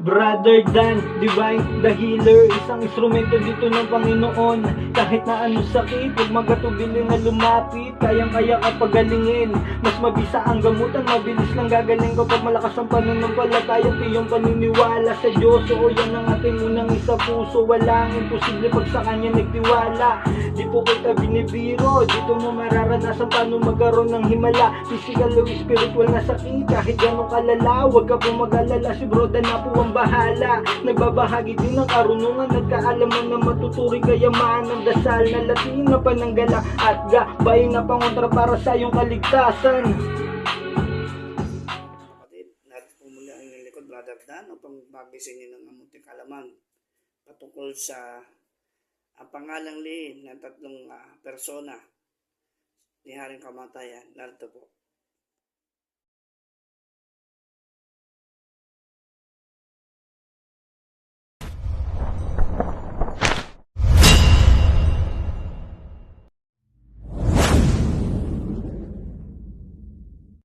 Brother Dan, Divine, the healer. Isang instrumento dito ng Panginoon. Kahit na anong sakit, huwag magatubili na lumapit. Kayang-kaya ka pagalingin. Mas mabisa ang gamutan, mabilis lang gagaling kapag malakas ang pananampalataya. Tiyong paniniwala sa Diyos. Oo, yan ang ating unang isa puso. Walang imposible pag sa Kanya nagtiwala. Di po kita binibiro, dito mo mararanasan paano magkaroon ng himala. Physical o spiritual na sakit, kahit ganong kalala. Huwag ka pong mag-alala, si Bro Dan na po ang bahala. Nagbabahagi din ng karunungan, nagkaalaman na matuturing kayamanan. Dasal na Latin na pananggala at gabay na pangontra para sa iyong kaligtasan. Kapatid, natin po muli ang inyong likod, Brother Dan, upang magbagay inyo ng amunting kalaman patungkol sa ang pangalang lihim ng tatlong persona ni Haring Kamatayan. Narito po.